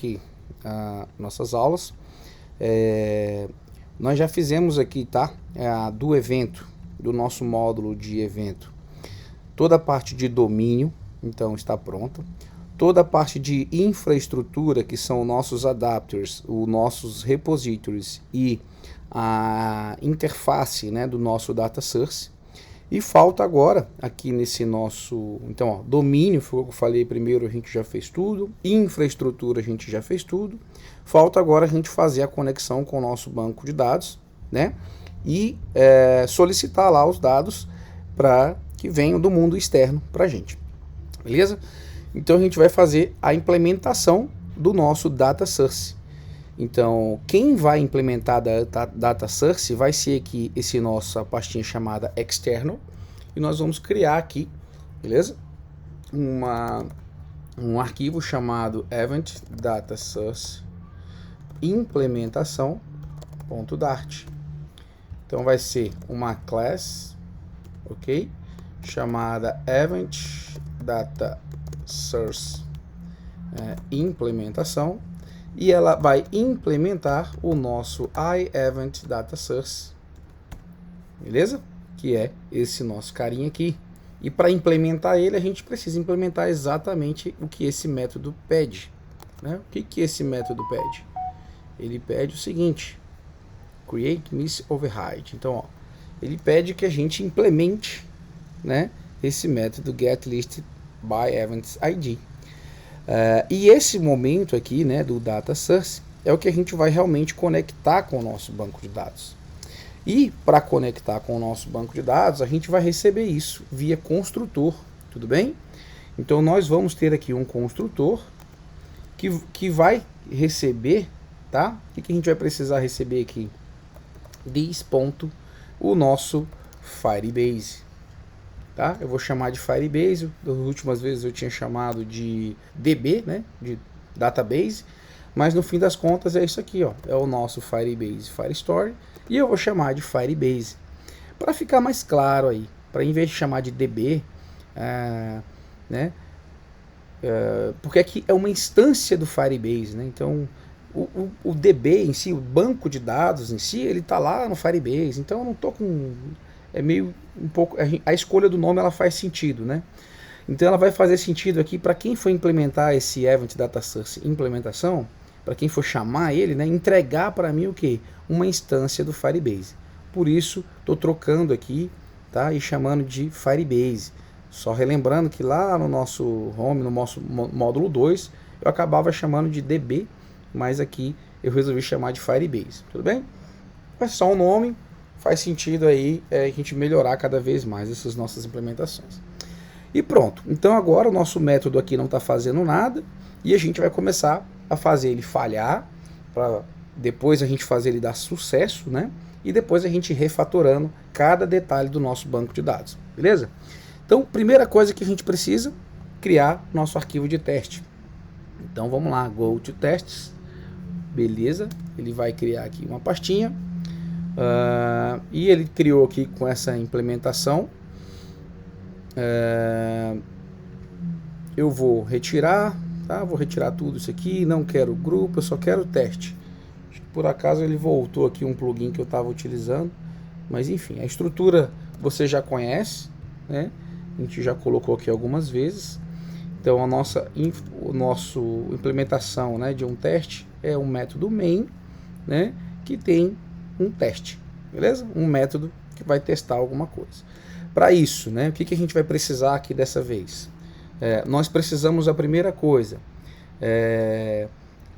aqui nossas aulas. Nós já fizemos aqui, tá? Do evento, do nosso módulo de evento, toda a parte de domínio, então está pronta. Toda a parte de infraestrutura, que são nossos adapters, os nossos repositories e a interface, né, do nosso data source. E falta agora, aqui nesse nosso, então, ó, domínio, foi o que eu falei primeiro, a gente já fez tudo, infraestrutura a gente já fez tudo, falta agora a gente fazer a conexão com o nosso banco de dados, né, e solicitar lá os dados para que venham do mundo externo para a gente, beleza? Então a gente vai fazer a implementação do nosso data source. Então, quem vai implementar a data source vai ser aqui nossa pastinha chamada external, e nós vamos criar aqui, beleza? Um arquivo chamado event data source implementação.dart. Então vai ser uma class, ok? Chamada event data source implementação. E ela vai implementar o nosso iEvent Data Source, beleza? Que é esse nosso carinha aqui. E para implementar ele, a gente precisa implementar exatamente o que esse método pede, né? O que esse método pede? Ele pede o seguinte: create miss override. Então, ó, ele pede que a gente implemente, né, esse método getListByEventID. E esse momento aqui, né, do data source é o que a gente vai realmente conectar com o nosso banco de dados. E para conectar com o nosso banco de dados, a gente vai receber isso via construtor, tudo bem? Então nós vamos ter aqui um construtor que vai receber, tá? O que a gente vai precisar receber aqui? This ponto, o nosso Firebase. Tá? Eu vou chamar de Firebase. Das últimas vezes eu tinha chamado de DB, né? De Database, mas no fim das contas é isso aqui, ó. É o nosso Firebase Firestore, e eu vou chamar de Firebase. Para ficar mais claro aí, para em vez de chamar de DB, né? Porque aqui é uma instância do Firebase, né? Então o DB em si, o banco de dados em si, ele está lá no Firebase. Então eu não estou com... É meio um pouco, a escolha do nome ela faz sentido, né? Então ela vai fazer sentido aqui para quem for implementar esse Event Data Source implementação, para quem for chamar ele, né, entregar para mim o que? Uma instância do Firebase. Por isso estou trocando aqui, tá? E chamando de Firebase. Só relembrando que lá no nosso home, no nosso módulo 2, eu acabava chamando de DB, mas aqui eu resolvi chamar de Firebase, tudo bem? É só um nome. Faz sentido aí a gente melhorar cada vez mais essas nossas implementações. E pronto. Então agora o nosso método aqui não está fazendo nada e a gente vai começar a fazer ele falhar, para depois a gente fazer ele dar sucesso, né? E depois a gente refatorando cada detalhe do nosso banco de dados, beleza? Então, primeira coisa que a gente precisa, criar nosso arquivo de teste. Então vamos lá, go to tests, beleza? Ele vai criar aqui uma pastinha. E ele criou aqui com essa implementação. Eu vou retirar, tá? Vou retirar tudo isso aqui. Não quero grupo, eu só quero teste. Acho que por acaso ele voltou aqui um plugin que eu estava utilizando, mas enfim, a estrutura você já conhece, né? A gente já colocou aqui algumas vezes. Então a nossa implementação, né, de um teste é um método main, né, que tem um teste, beleza? Um método que vai testar alguma coisa. Para isso, né, o que a gente vai precisar aqui dessa vez? Nós precisamos, a primeira coisa,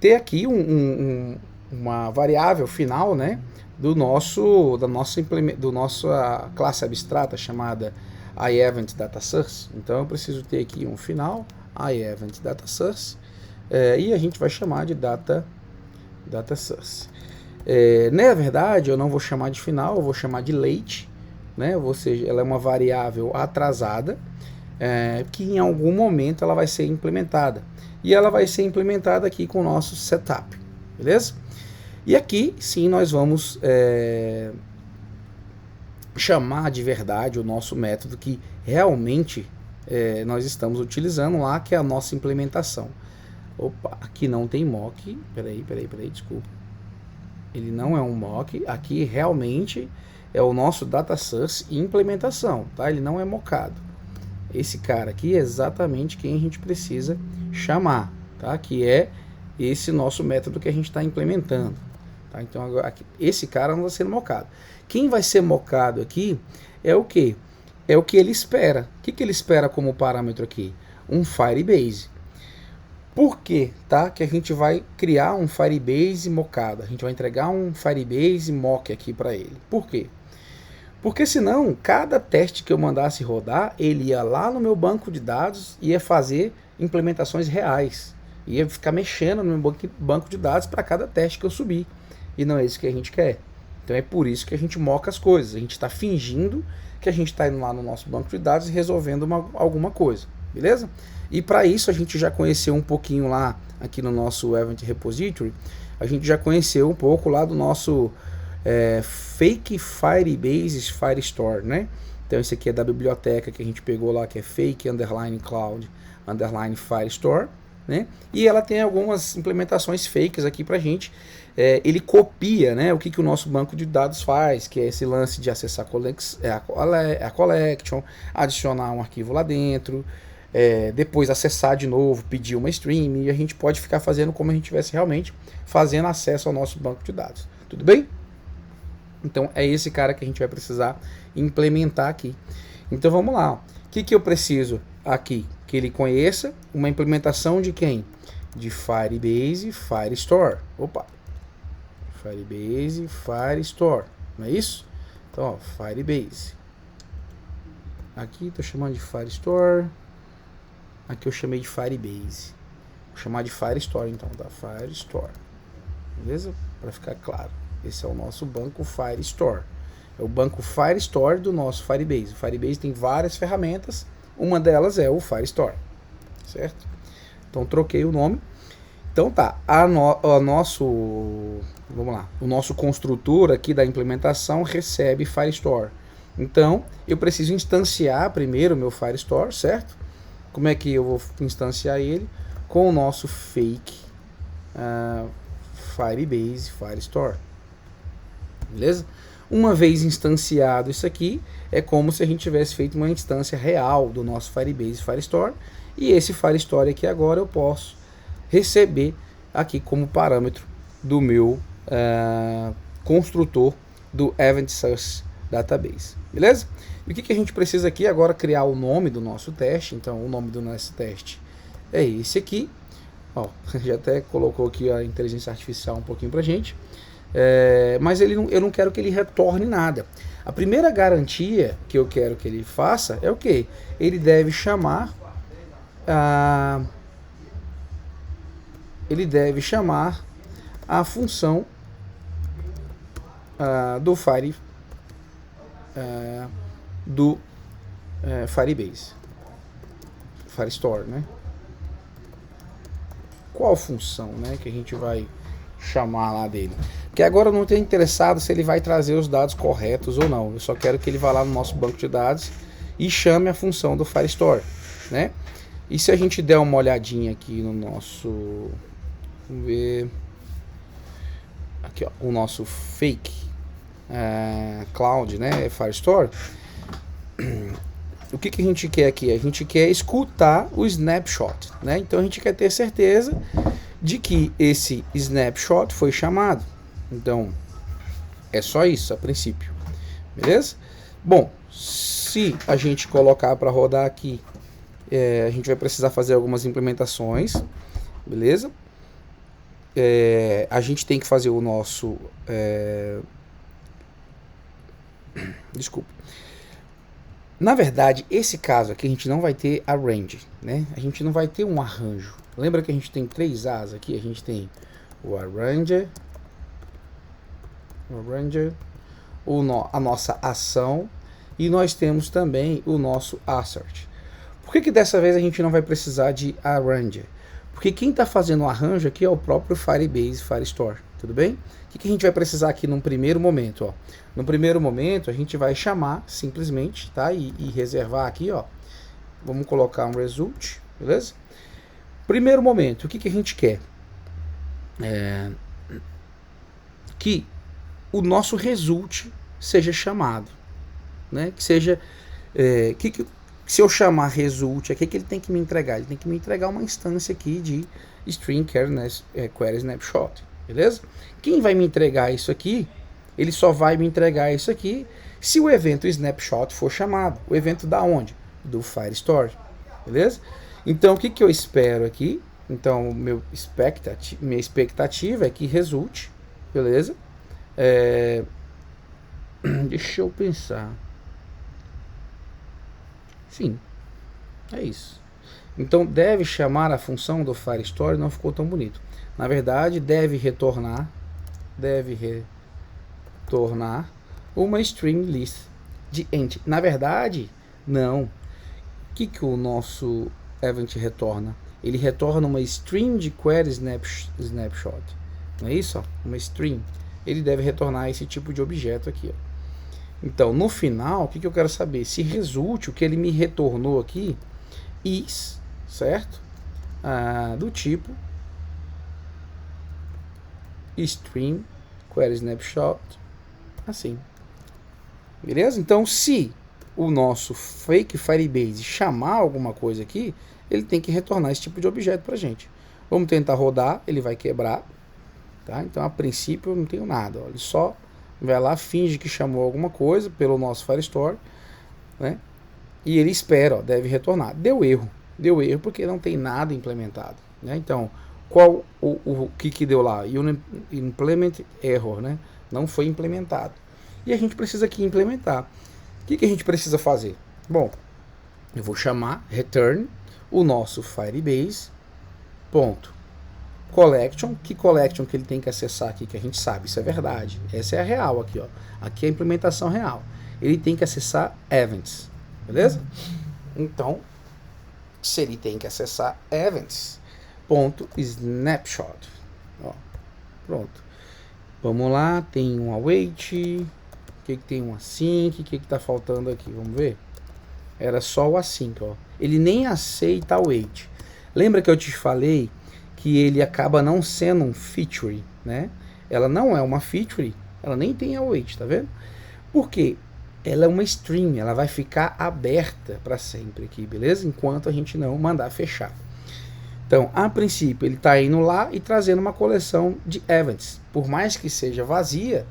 ter aqui uma variável final, né, da nossa classe abstrata chamada iEvent Data Source. Então eu preciso ter aqui um final, iEvent Data Source, e a gente vai chamar de Data Source. Na verdade, eu não vou chamar de final, eu vou chamar de late, né? Ou seja, ela é uma variável atrasada, que em algum momento ela vai ser implementada. E ela vai ser implementada aqui com o nosso setup, beleza? E aqui, sim, nós vamos chamar de verdade o nosso método que realmente nós estamos utilizando lá, que é a nossa implementação. Opa, aqui não tem mock. Peraí, desculpa. Ele não é um mock. Aqui realmente é o nosso data source e implementação, tá? Ele não é mockado. Esse cara aqui é exatamente quem a gente precisa chamar, tá? Que é esse nosso método que a gente está implementando. Tá? Então agora, aqui, esse cara não vai ser mockado. Quem vai ser mockado aqui é o que? É o que ele espera. O que ele espera como parâmetro aqui? Um Firebase. Por que, tá? Que a gente vai criar um Firebase mockado. A gente vai entregar um Firebase mock aqui para ele. Por quê? Porque senão, cada teste que eu mandasse rodar, ele ia lá no meu banco de dados e ia fazer implementações reais. Ia ficar mexendo no meu banco de dados para cada teste que eu subir. E não é isso que a gente quer. Então é por isso que a gente moca as coisas. A gente está fingindo que a gente está indo lá no nosso banco de dados e resolvendo alguma coisa. Beleza? E para isso a gente já conheceu um pouquinho lá aqui no nosso Event Repository. A gente já conheceu um pouco lá do nosso Fake Firebase Firestore, né? Então esse aqui é da biblioteca que a gente pegou lá, que é Fake _ Cloud _ Firestore, né? E ela tem algumas implementações fakes aqui pra gente. Ele copia, né, o que o nosso banco de dados faz, que é esse lance de acessar a collection, adicionar um arquivo lá dentro, depois acessar de novo, pedir uma stream, e a gente pode ficar fazendo como a gente estivesse realmente fazendo acesso ao nosso banco de dados. Tudo bem? Então é esse cara que a gente vai precisar implementar aqui. Então vamos lá. O que eu preciso aqui? Que ele conheça uma implementação de quem? De Firebase Firestore. Opa! Firebase Firestore. Não é isso? Então, ó, Firebase. Aqui estou chamando de Firestore. Aqui eu chamei de Firebase. Vou chamar de Firestore então, tá? Firestore. Beleza? Para ficar claro. Esse é o nosso banco Firestore. É o banco Firestore do nosso Firebase. O Firebase tem várias ferramentas. Uma delas é o Firestore. Certo? Então troquei o nome. Então tá. O nosso construtor aqui da implementação recebe Firestore. Então eu preciso instanciar primeiro o meu Firestore, certo? Como é que eu vou instanciar ele? Com o nosso fake Firebase Firestore. Beleza? Uma vez instanciado isso aqui, é como se a gente tivesse feito uma instância real do nosso Firebase Firestore. E esse Firestore aqui agora eu posso receber aqui como parâmetro do meu construtor do Event Source Database. Beleza? E o que a gente precisa aqui agora? Criar o nome do nosso teste. Então o nome do nosso teste é esse aqui. Ó, já até colocou aqui a inteligência artificial um pouquinho pra gente. Mas eu não quero que ele retorne nada. A primeira garantia que eu quero que ele faça é o que? Ele deve chamar a função do Firebase Firestore, né? Qual função, né, que a gente vai chamar lá dele? Porque agora eu não estou interessado se ele vai trazer os dados corretos ou não. Eu só quero que ele vá lá no nosso banco de dados e chame a função do Firestore, né? E se a gente der uma olhadinha aqui no nosso, vamos ver aqui, ó, o nosso fake cloud, né, Firestore. O que a gente quer aqui? A gente quer escutar o snapshot, né? Então a gente quer ter certeza de que esse snapshot foi chamado. Então é só isso a princípio, beleza? Bom, se a gente colocar para rodar aqui, a gente vai precisar fazer algumas implementações, beleza? A gente tem que fazer o nosso desculpa. Na verdade, esse caso aqui a gente não vai ter arrange, né? A gente não vai ter um arranjo. Lembra que a gente tem 3 As aqui? A gente tem o arranger, a nossa ação, e nós temos também o nosso assert. Por que dessa vez a gente não vai precisar de arranger? Porque quem está fazendo o arranjo aqui é o próprio Firebase Firestore, tudo bem? O que a gente vai precisar aqui num primeiro momento? Ó? No primeiro momento a gente vai chamar simplesmente, tá? E reservar aqui, ó. Vamos colocar um result, beleza? Primeiro momento, o que a gente quer? Que o nosso result seja chamado, né? Que seja se eu chamar result aqui, que ele tem que me entregar? Ele tem que me entregar uma instância aqui de string query snapshot, beleza? Quem vai me entregar isso aqui? Ele só vai me entregar isso aqui se o evento snapshot for chamado. O evento da onde? Do Firestore, beleza? Então o que eu espero aqui? Então minha expectativa é que result, beleza? Deixa eu pensar. Sim, é isso. Então deve chamar a função do Firestore, não ficou tão bonito. Na verdade, deve retornar uma string list de int. Na verdade, não. O que o nosso event retorna? Ele retorna uma string de query snapshot. Não é isso? Ó? Uma string. Ele deve retornar esse tipo de objeto aqui, ó. Então, no final, o que eu quero saber? Se result, o que ele me retornou aqui, is, certo? Do tipo string query snapshot, assim. Beleza? Então, se o nosso fake Firebase chamar alguma coisa aqui, ele tem que retornar esse tipo de objeto pra gente. Vamos tentar rodar, ele vai quebrar. Tá? Então, a princípio, eu não tenho nada. Ó. Ele só vai lá, finge que chamou alguma coisa pelo nosso Firestore, né? E ele espera, ó, deve retornar. Deu erro porque não tem nada implementado, né? Então, qual o que deu lá? Implement error, né? Não foi implementado. E a gente precisa aqui implementar. O que a gente precisa fazer? Bom, eu vou chamar return o nosso Firebase ponto collection. Que collection que ele tem que acessar aqui, que a gente sabe, isso é verdade. Essa é a real aqui, ó. Aqui é a implementação real. Ele tem que acessar events, beleza? Então, se ele tem que acessar events, ponto snapshot. Ó, pronto. Vamos lá, tem um await, o que tem um async, o que tá faltando aqui? Vamos ver? Era só o async, ó. Ele nem aceita await. Lembra que eu te falei que ele acaba não sendo um feature, né? Ela não é uma feature, ela nem tem await, tá vendo? Por quê? Ela é uma string, ela vai ficar aberta para sempre aqui, beleza? Enquanto a gente não mandar fechar. Então, a princípio, ele está indo lá e trazendo uma coleção de events. Por mais que seja vazia,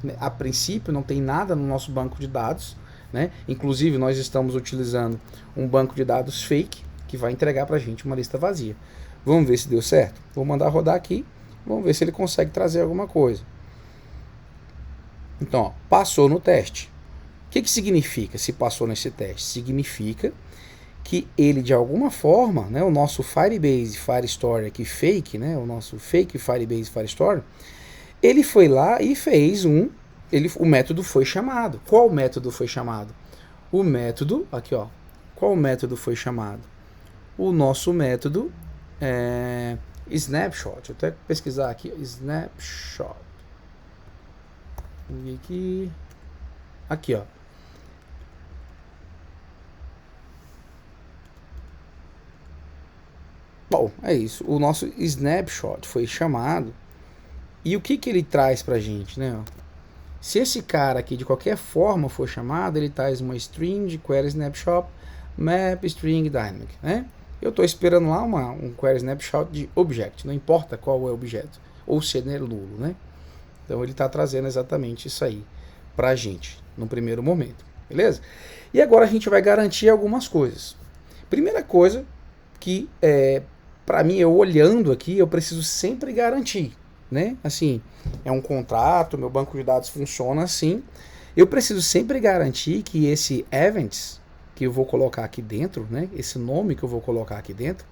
né, a princípio não tem nada no nosso banco de dados, né? Inclusive, nós estamos utilizando um banco de dados fake, que vai entregar para a gente uma lista vazia. Vamos ver se deu certo? Vou mandar rodar aqui, vamos ver se ele consegue trazer alguma coisa. Então, ó, passou no teste. O que significa se passou nesse teste? Significa que ele, de alguma forma, né, o nosso Firebase Firestore aqui fake, né, o nosso fake Firebase Firestore, ele foi lá e fez o método foi chamado. Qual método foi chamado? O método, aqui ó, qual método foi chamado? O nosso método snapshot. Vou até pesquisar aqui, snapshot. Aqui, ó. Bom, é isso. O nosso snapshot foi chamado. E o que ele traz pra gente, né? Se esse cara aqui de qualquer forma for chamado, ele traz uma string de query snapshot map string dynamic, né? Eu estou esperando lá um query snapshot de object, não importa qual é o objeto, ou se ele é nulo, né? Então ele está trazendo exatamente isso aí pra gente, no primeiro momento, beleza? E agora a gente vai garantir algumas coisas. Primeira coisa que, para mim, eu olhando aqui, eu preciso sempre garantir, né? Assim, é um contrato, meu banco de dados funciona assim. Eu preciso sempre garantir que esse events que eu vou colocar aqui dentro, né? Esse nome que eu vou colocar aqui dentro,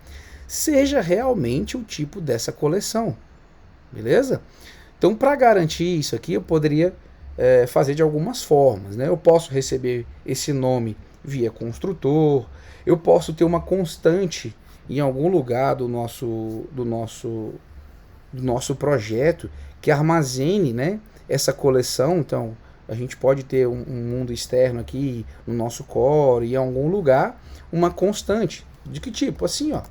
seja realmente o tipo dessa coleção, beleza? Então, para garantir isso aqui, eu poderia fazer de algumas formas, né? Eu posso receber esse nome via construtor, eu posso ter uma constante em algum lugar do nosso projeto que armazene, né, essa coleção. Então a gente pode ter um mundo externo aqui no nosso core e em algum lugar uma constante. De que tipo? Assim, ó,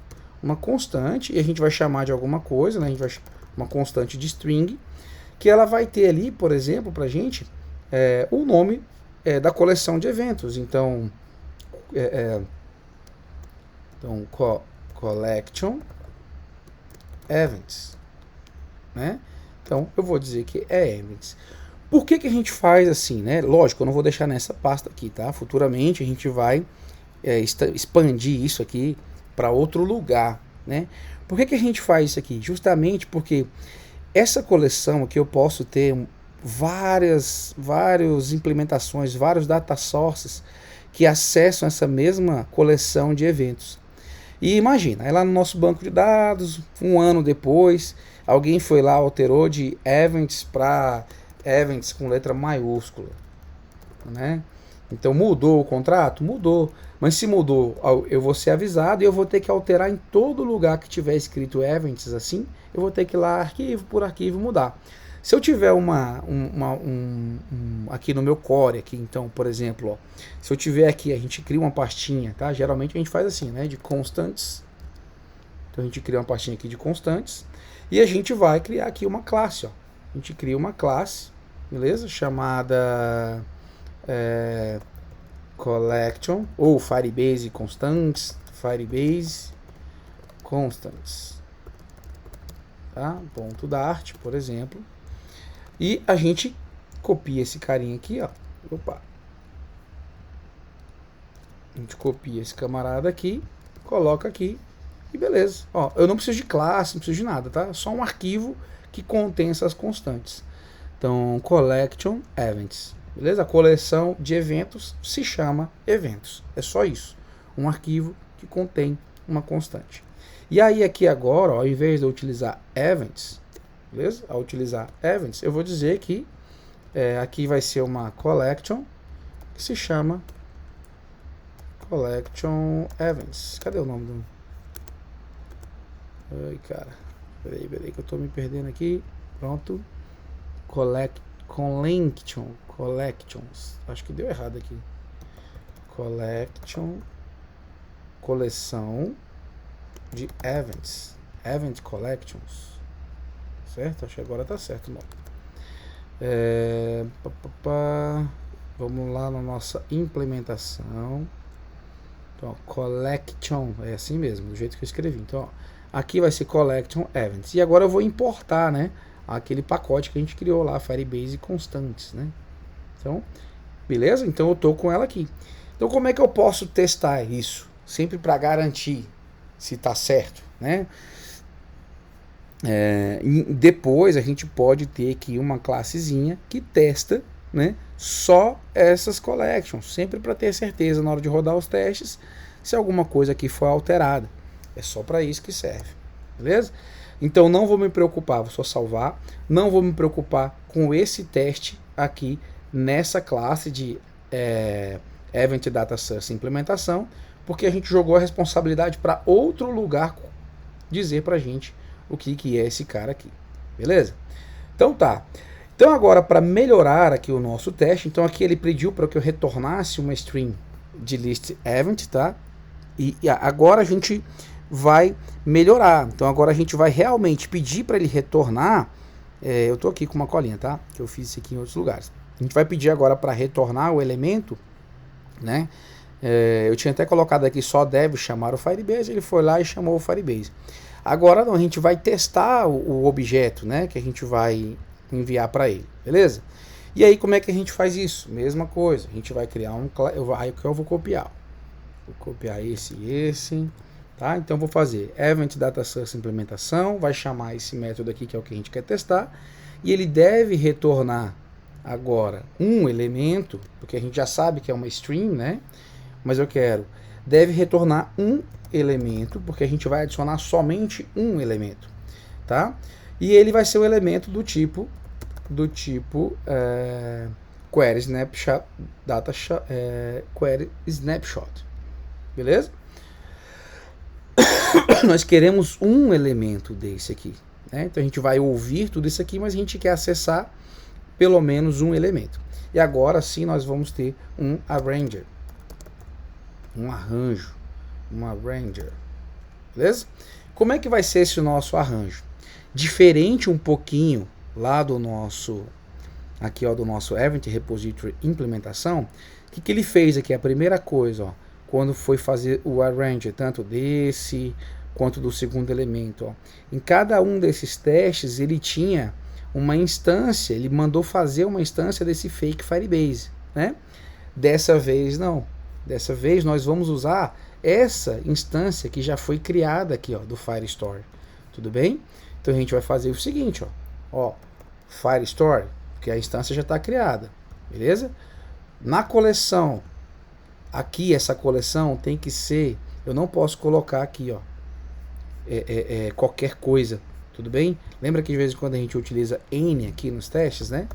uma constante, e a gente vai chamar de alguma coisa, né? A gente vai uma constante de string, que ela vai ter ali, por exemplo, para a gente, o nome da coleção de eventos. Então, collection events, né? Então, eu vou dizer que é events. Por que a gente faz assim, né? Lógico, eu não vou deixar nessa pasta aqui, tá? Futuramente a gente vai expandir isso aqui para outro lugar, né? Por que a gente faz isso aqui? Justamente porque essa coleção aqui eu posso ter várias implementações, vários data sources que acessam essa mesma coleção de eventos. E imagina, aí lá no nosso banco de dados, um ano depois, alguém foi lá, alterou de events para events com letra maiúscula, né? Então mudou o contrato? Mudou. Mas se mudou, eu vou ser avisado e eu vou ter que alterar em todo lugar que tiver escrito events assim, eu vou ter que ir lá arquivo por arquivo mudar. Se eu tiver aqui no meu core, aqui, então, por exemplo, ó, se eu tiver aqui, a gente cria uma pastinha, tá? Geralmente a gente faz assim, né? De constantes. Então a gente cria uma pastinha aqui de constantes e a gente vai criar aqui uma classe, ó. A gente cria uma classe, beleza? Chamada collection ou Firebase constants, Firebase constants, tá? Ponto Dart, por exemplo. E a gente copia esse carinha aqui, ó. Opa. A gente copia esse camarada aqui, coloca aqui e beleza. Ó, eu não preciso de classe, não preciso de nada, tá? Só um arquivo que contém essas constantes. Então, collection events. Beleza? A coleção de eventos se chama eventos. É só isso. Um arquivo que contém uma constante. E aí aqui agora, ó, ao invés de eu utilizar events, beleza? Ao utilizar events, eu vou dizer que aqui vai ser uma collection que se chama collection events. Cadê o nome do... Ai, cara. Peraí que eu tô me perdendo aqui. Pronto. Collections. Acho que deu errado aqui. Coleção de events. Event collections. Certo? Acho que agora tá certo o nome. Vamos lá na nossa implementação. Então, collection, é assim mesmo, do jeito que eu escrevi. Então, ó, aqui vai ser collection events. E agora eu vou importar, né, aquele pacote que a gente criou lá, Firebase constantes, né? Então, beleza? Então eu tô com ela aqui. Então, como é que eu posso testar isso? Sempre para garantir se tá certo, né? Depois a gente pode ter aqui uma classezinha que testa, né, só essas collections, sempre para ter certeza na hora de rodar os testes se alguma coisa aqui foi alterada. É só para isso que serve, beleza? Então não vou me preocupar, vou só salvar, não vou me preocupar com esse teste aqui nessa classe de Event Data Source implementação, porque a gente jogou a responsabilidade para outro lugar dizer para a gente o que é esse cara aqui, beleza? Então tá. Então agora, para melhorar aqui o nosso teste, então aqui ele pediu para que eu retornasse uma string de list event, tá? E agora a gente vai melhorar. Então agora a gente vai realmente pedir para ele retornar. Eu tô aqui com uma colinha, tá? Que eu fiz isso aqui em outros lugares. A gente vai pedir agora para retornar o elemento, né? Eu tinha até colocado aqui só deve chamar o Firebase, ele foi lá e chamou o Firebase. Agora não, a gente vai testar o objeto, né? Que a gente vai enviar para ele, beleza? E aí como é que a gente faz isso? Mesma coisa, a gente vai criar aí que eu vou copiar. Vou copiar esse e esse, tá? Então vou fazer Event Data Source implementação, vai chamar esse método aqui que é o que a gente quer testar, e ele deve retornar agora um elemento, porque a gente já sabe que é uma string, né? Mas eu quero, deve retornar um elemento, porque a gente vai adicionar somente um elemento, tá? E ele vai ser o elemento do tipo query snapshot, query snapshot, beleza? Nós queremos um elemento desse aqui, né? Então a gente vai ouvir tudo isso aqui, mas a gente quer acessar pelo menos um elemento. E agora sim nós vamos ter um arranger, um arranjo, um arranger. beleza? Como é que vai ser esse nosso arranjo? Diferente um pouquinho lá do nosso, aqui ó, do nosso Event Repository implementação, o que ele fez aqui? A primeira coisa, ó, quando foi fazer o arrange, tanto desse quanto do segundo elemento, ó, em cada um desses testes ele tinha uma instância, ele mandou fazer uma instância desse fake Firebase, né? Dessa vez não. Dessa vez nós vamos usar essa instância que já foi criada aqui, ó, do Firestore. Tudo bem? Então a gente vai fazer o seguinte, ó, Firestore, porque a instância já está criada, beleza? Na coleção, aqui essa coleção tem que ser, eu não posso colocar aqui, ó, qualquer coisa, tudo bem? Lembra que de vez em quando a gente utiliza N aqui nos testes, né?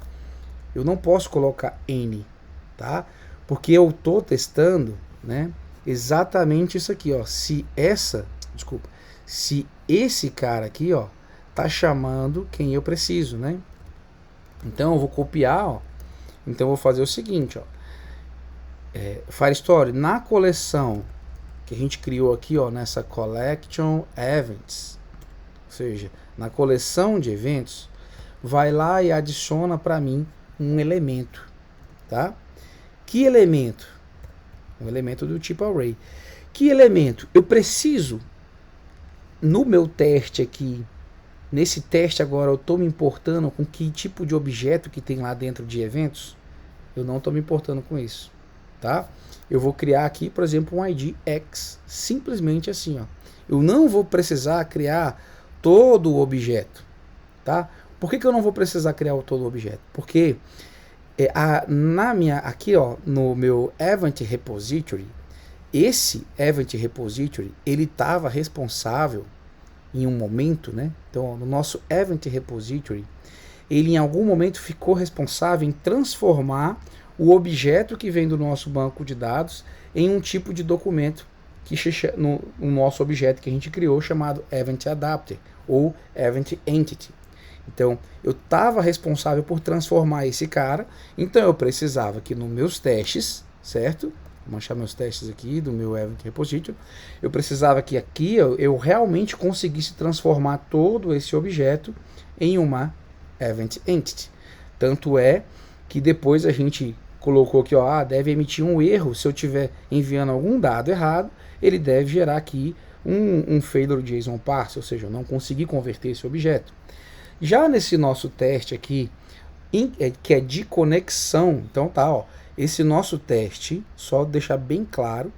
Eu não posso colocar N, tá? Porque eu tô testando, né? Exatamente isso aqui, ó. Se esse cara aqui, ó, tá chamando quem eu preciso, né? Então eu vou copiar, ó. Então eu vou fazer o seguinte, ó. Firestore, na coleção que a gente criou aqui, ó, nessa Collection Events, ou seja, na coleção de eventos, vai lá e adiciona para mim um elemento, tá? Que elemento? Um elemento do tipo array. Que elemento? Eu preciso, no meu teste aqui, nesse teste agora, eu estou me importando com que tipo de objeto que tem lá dentro de eventos? Eu não estou me importando com isso, tá? Eu vou criar aqui, por exemplo, um ID X, simplesmente assim, ó. Eu não vou precisar criar todo o objeto, tá? Por que eu não vou precisar criar todo o objeto? Porque aqui, ó, no meu Event Repository, esse Event Repository, ele estava responsável em um momento, né? Então, no nosso Event Repository, ele em algum momento ficou responsável em transformar o objeto que vem do nosso banco de dados em um tipo de documento que no nosso objeto que a gente criou, chamado Event Adapter ou Event Entity. Então, eu estava responsável por transformar esse cara, então eu precisava que nos meus testes, certo? Vou achar meus testes aqui do meu Event Repository. Eu precisava que aqui eu realmente conseguisse transformar todo esse objeto em uma Event Entity. Tanto é que depois a gente colocou aqui, ó, deve emitir um erro se eu estiver enviando algum dado errado, ele deve gerar aqui um failure JSON parse, ou seja, eu não consegui converter esse objeto. Já nesse nosso teste aqui, que é de conexão, então tá, ó, esse nosso teste, só deixar bem claro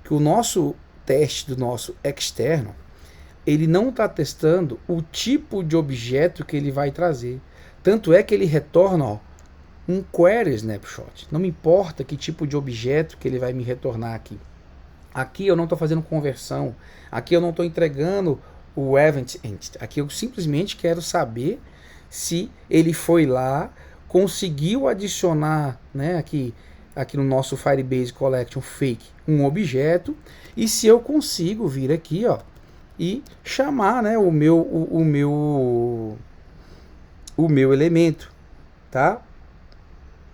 que o nosso teste do nosso externo, ele não está testando o tipo de objeto que ele vai trazer. Tanto é que ele retorna, ó, um query snapshot. Não me importa que tipo de objeto que ele vai me retornar aqui. Aqui eu não estou fazendo conversão. Aqui eu não estou entregando o Event Entity. Aqui eu simplesmente quero saber se ele foi lá, conseguiu adicionar, né, aqui no nosso Firebase Collection Fake um objeto, e se eu consigo vir aqui, ó, e chamar, né, o meu elemento, tá?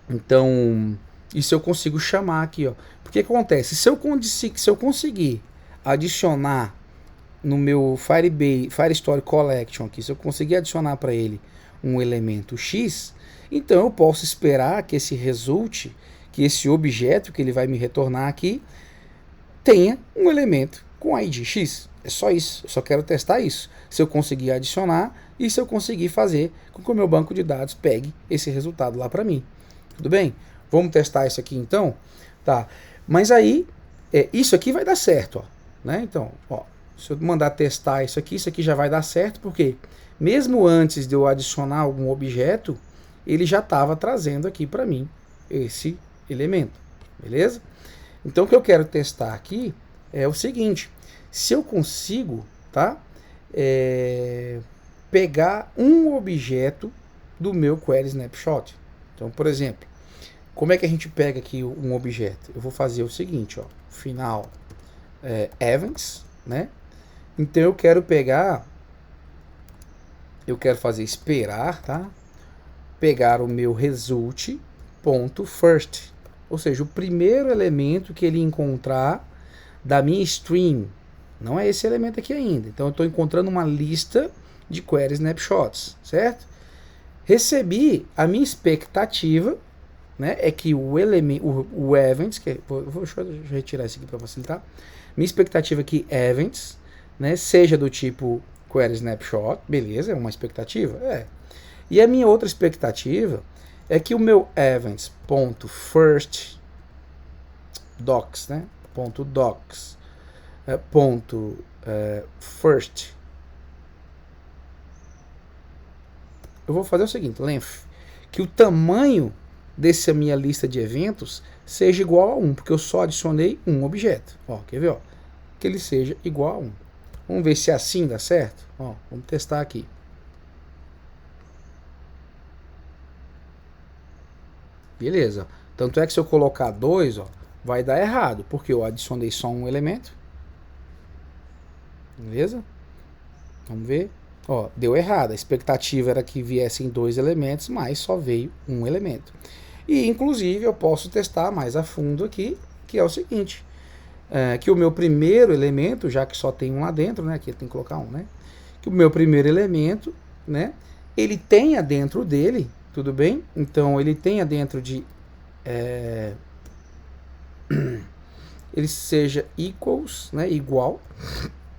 Então, isso eu consigo chamar aqui, ó. Porque acontece, se eu conseguir adicionar no meu Firestore Collection aqui, se eu conseguir adicionar para ele um elemento X, então eu posso esperar que esse result, que esse objeto que ele vai me retornar aqui, tenha um elemento com ID X. É só isso, eu só quero testar isso. Se eu conseguir adicionar e se eu conseguir fazer com que o meu banco de dados pegue esse resultado lá para mim. Tudo bem? Vamos testar isso aqui então? Tá. Mas aí, isso aqui vai dar certo, ó, né? Então, ó, se eu mandar testar isso aqui já vai dar certo, porque mesmo antes de eu adicionar algum objeto, ele já estava trazendo aqui para mim esse elemento, beleza? Então o que eu quero testar aqui é o seguinte: se eu consigo, tá, pegar um objeto do meu query snapshot. Então, por exemplo, como é que a gente pega aqui um objeto? Eu vou fazer o seguinte, ó, final events, né? Então eu quero fazer esperar, tá? Pegar o meu result.first, ou seja, o primeiro elemento que ele encontrar da minha stream, Não é esse elemento aqui ainda. Então eu estou encontrando uma lista de query snapshots, certo? Recebi a minha expectativa, né, é que o elemento, o events, deixa eu retirar isso aqui para facilitar. Minha expectativa é que events, né, seja do tipo query snapshot, beleza, é uma expectativa, E a minha outra expectativa é que o meu events.first docs, né, .docs, first, eu vou fazer o seguinte, length, que o tamanho dessa minha lista de eventos seja igual a 1, porque eu só adicionei um objeto. Ó, quer ver? Ó, que ele seja igual a 1. Vamos ver se assim dá certo? Ó, vamos testar aqui. Beleza. Tanto é que se eu colocar 2, ó, vai dar errado, porque eu adicionei só um elemento. Beleza? Vamos ver. Ó, deu errado. A expectativa era que viessem 2 elementos, mas só veio um elemento. E, inclusive, eu posso testar mais a fundo aqui, que é o seguinte. Que o meu primeiro elemento, já que só tem um lá dentro, né? Aqui tem que colocar um, né? Que o meu primeiro elemento, né? Ele tenha dentro dele, tudo bem? Então, ele tenha dentro de... ele seja equals, né? Igual.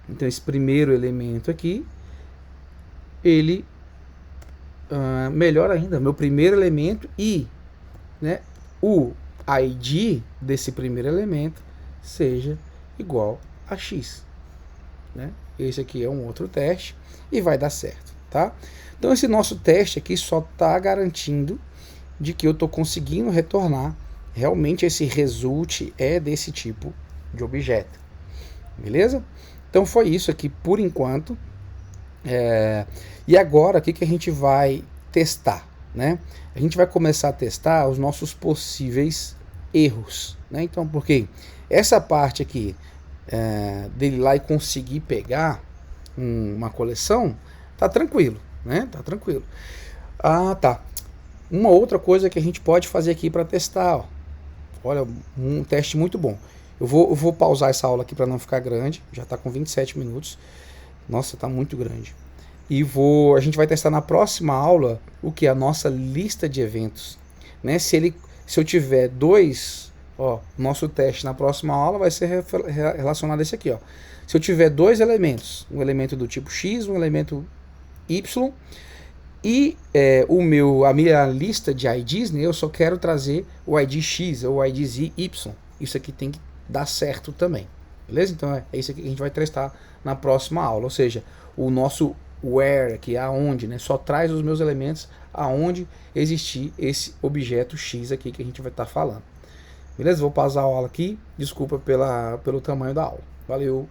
Então, esse primeiro elemento aqui, ele... melhor ainda, meu primeiro elemento e, né, o ID desse primeiro elemento seja igual a x, né? Esse aqui é um outro teste e vai dar certo, tá? Então esse nosso teste aqui só está garantindo de que eu estou conseguindo retornar realmente esse result é desse tipo de objeto, beleza? Então foi isso aqui por enquanto. E agora o que a gente vai testar, né? A gente vai começar a testar os nossos possíveis erros, né? Então, porque essa parte aqui dele lá e conseguir pegar uma coleção, tá tranquilo, né? Tá tranquilo. Ah, tá. Uma outra coisa que a gente pode fazer aqui para testar, ó. Olha, um teste muito bom. Eu vou pausar essa aula aqui para não ficar grande, já está com 27 minutos. Nossa, está muito grande. E a gente vai testar na próxima aula o que? A nossa lista de eventos, né? Se eu tiver 2, ó, nosso teste na próxima aula vai ser relacionado a esse aqui, ó. Se eu tiver 2 elementos, um elemento do tipo X, um elemento Y, e a minha lista de IDs, né, eu só quero trazer o ID X ou o ID Z, Y. Isso aqui tem que dar certo também, beleza? Então é isso aqui que a gente vai testar na próxima aula, ou seja, o nosso where aqui, aonde, né, só traz os meus elementos aonde existir esse objeto X aqui que a gente vai estar falando. Beleza? Vou pausar a aula aqui, desculpa pelo tamanho da aula. Valeu!